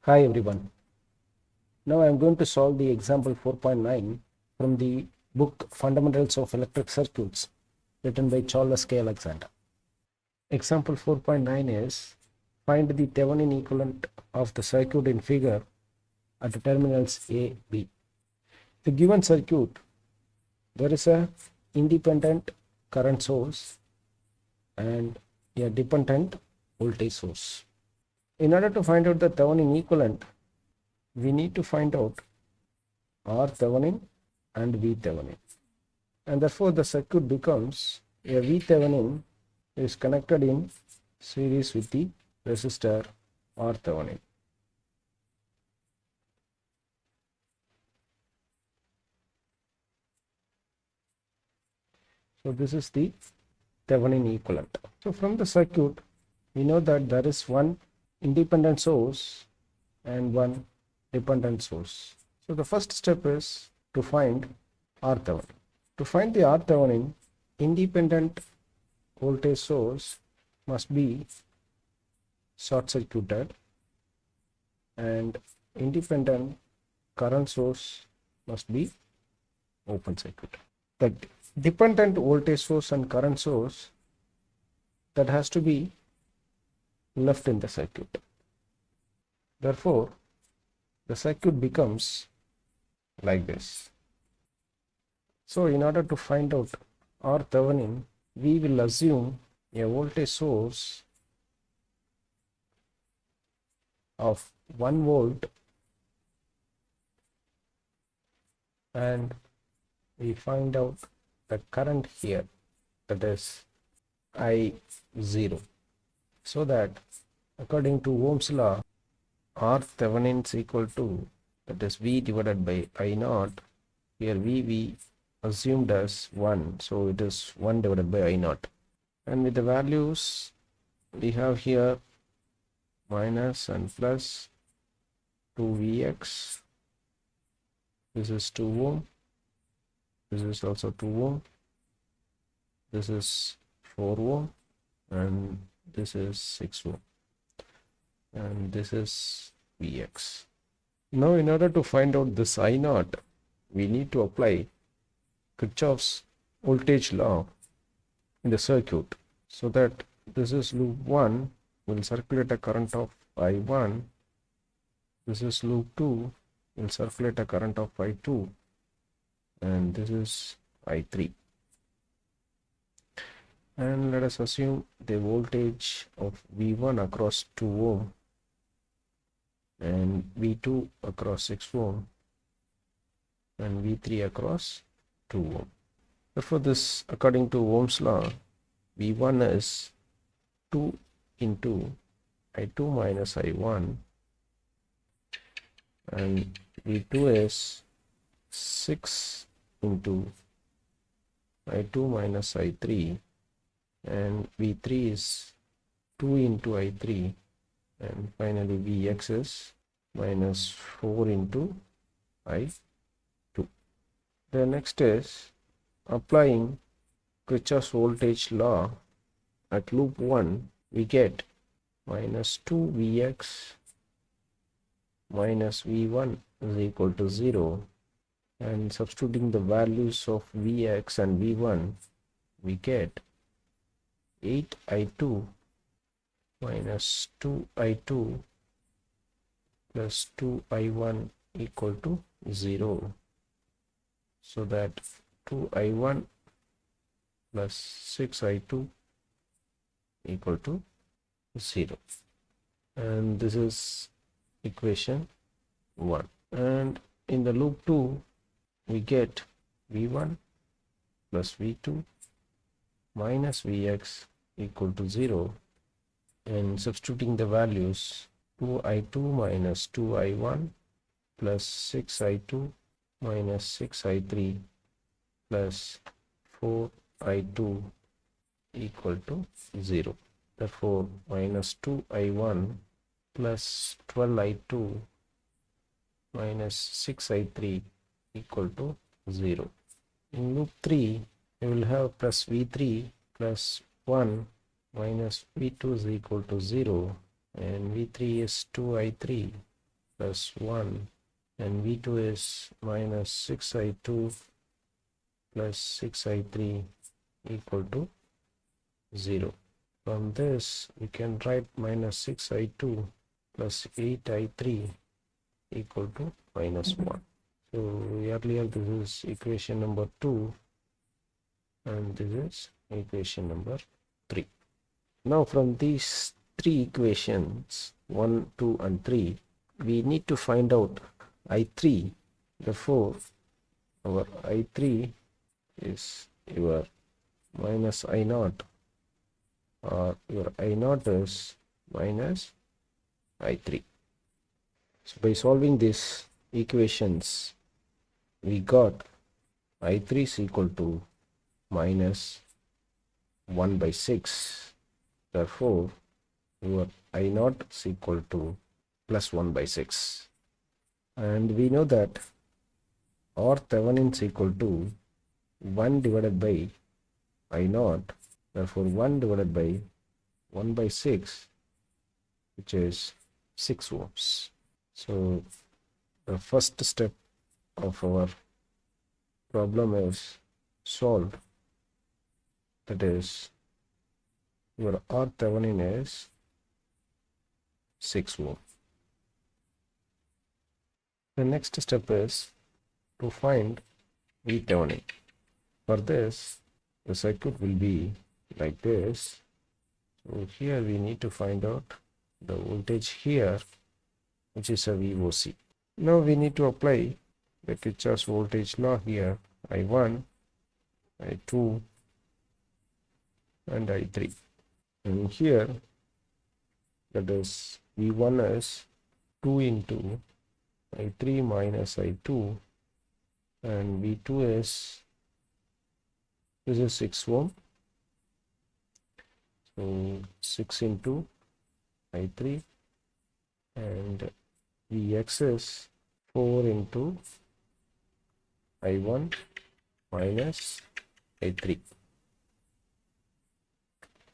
Hi everyone. Now I am going to solve the example 4.9 from the book Fundamentals of Electric Circuits written by Charles K. Alexander. Example 4.9 is find the Thevenin equivalent of the circuit in figure at the terminals A, B. The given circuit, there is a independent current source and a dependent voltage source. In order to find out the Thevenin equivalent, we need to find out R Thevenin and V Thevenin. And therefore the circuit becomes a V Thevenin is connected in series with the resistor R Thevenin. So this is the Thevenin equivalent. So from the circuit, we know that there is one independent source and one dependent source. So the first step is to find R Thevenin. To find the R Thevenin, independent voltage source must be short circuited and independent current source must be open circuit. The dependent voltage source and current source that has to be left in the circuit. Therefore, the circuit becomes like this. So in order to find out R Thevenin, we will assume a voltage source of 1 volt and we find out the current here, that is I0. So that according to Ohm's law, R Thevenin is equal to, that is V divided by I naught. Here V we assumed as 1, so it is 1 divided by I naught. And with the values we have here minus and plus 2Vx. This is 2 ohm. This is also 2 ohm. This is 4 ohm. And this is 6 ohm. And this is Vx. Now in order to find out this I naught, we need to apply Kirchhoff's voltage law in the circuit, so that this is loop 1 will circulate a current of I1, this is loop 2 will circulate a current of I2, and this is I3. And let us assume the voltage of V1 across 2 ohm and V2 across 6 ohm and V3 across 2 ohm. Therefore this, according to Ohm's law, V1 is 2 into I2 minus I1 and V2 is 6 into I2 minus I3 and V3 is 2 into I3 and finally Vx is minus 4 into I2. The next is applying Kirchhoff's voltage law at loop 1. We get minus 2Vx minus V1 is equal to 0, and substituting the values of Vx and V1, we get 8I2 minus 2I2 plus 2I1 equal to 0. So that 2I1 plus 6I2 equal to 0. And this is equation 1. And in the loop 2, we get V1 plus V2 minus Vx equal to 0. And substituting the values, 2I2 minus 2I1 plus 6I2 minus 6I3 plus 4I2 equal to 0. Therefore, minus 2I1 plus 12I2 minus 6I3 equal to 0. In loop 3, we will have plus V3 plus 1 minus V2 is equal to 0, and V3 is 2I3 plus 1, and V2 is minus 6I2 plus 6I3 equal to 0. From this we can write minus 6I2 plus 8I3 equal to minus 1. So earlier this is equation number 2 and this is equation number 3. Now from these three equations 1, 2 and 3, we need to find out I3. Therefore our I3 is your minus I0, or your I0 is minus I3. So by solving these equations we got I3 is equal to minus 1 by 6. Therefore your I0 is equal to plus 1 by 6. And we know that R Thevenin is equal to 1 divided by I0. Therefore 1 divided by 1 by 6, which is 6 ohms. So the first step of our problem is solved. That is, your R Thevenin is 6 ohm. The next step is to find V Thevenin. For this, the circuit will be like this. So here we need to find out the voltage here, which is a VOC. Now we need to apply the Kirchhoff's voltage law here, I1, I2 and I3. And here, that is V1 is 2 into I3 minus I2, and V2 is, this is 6 ohm, so 6 into I3, and Vx is 4 into I1 minus I3.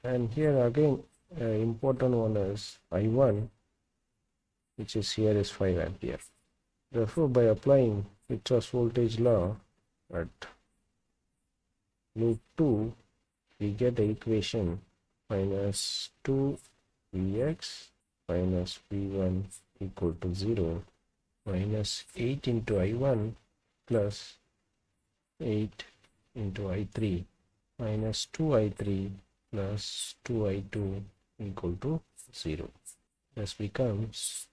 And here again important one is I1, which is here is 5 ampere. Therefore by applying Kirchhoff's voltage law at loop 2, we get the equation minus 2 Vx minus V1 equal to 0, minus 8 into I1 plus 8 into I3 minus 2I3 plus 2I2 equal to 0. This becomes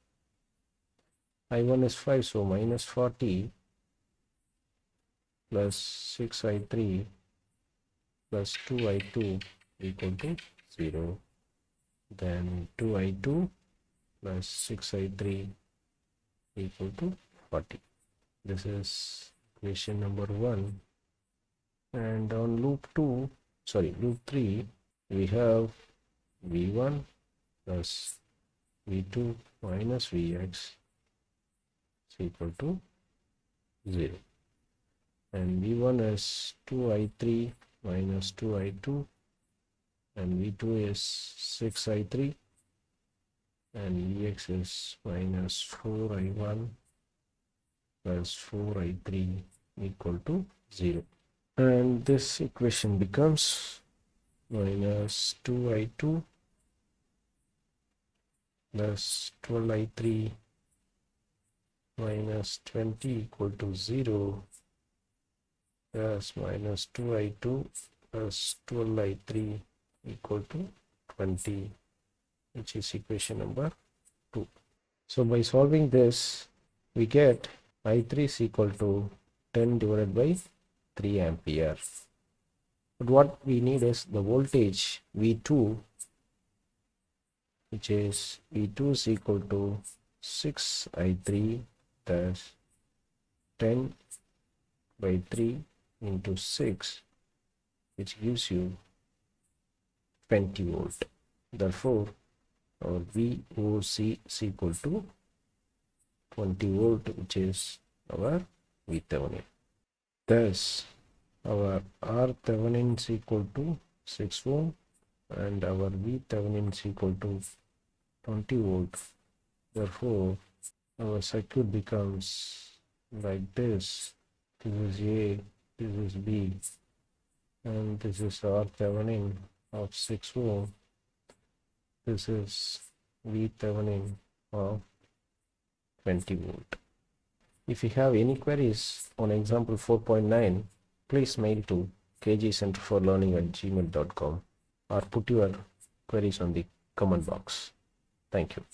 I1 is 5, so minus 40 plus 6I3 plus 2I2 equal to 0. Then 2I2 plus 6I3 equal to 40. This is equation number 1. And on loop 3, we have V1 plus V2 minus Vx is equal to 0. And V1 is 2I3 minus 2I2, and V2 is 6I3, and Vx is minus 4I1 plus 4I3 equal to 0. And this equation becomes minus 2I2 plus 12I3 minus 20 equal to 0, plus minus 2I2 plus 12I3 equal to 20, which is equation number 2. So by solving this, we get I3 is equal to 10 divided by 3 ampere. But what we need is the voltage V2, which is V2 is equal to 6I3 plus 10 by 3 into 6, which gives you 20 volt. Therefore our VOC is equal to 20 volt, which is our V Thevenin. Thus our R Thevenin is equal to 6 ohm and our V Thevenin is equal to 20 volt. Therefore our circuit becomes like this. This is A, this is B, and this is our Thevenin of 6 ohm. This is V Thevenin of 20 volt. If you have any queries on example 4.9, please mail to kgcenterforlearning@gmail.com or put your queries on the comment box. Thank you.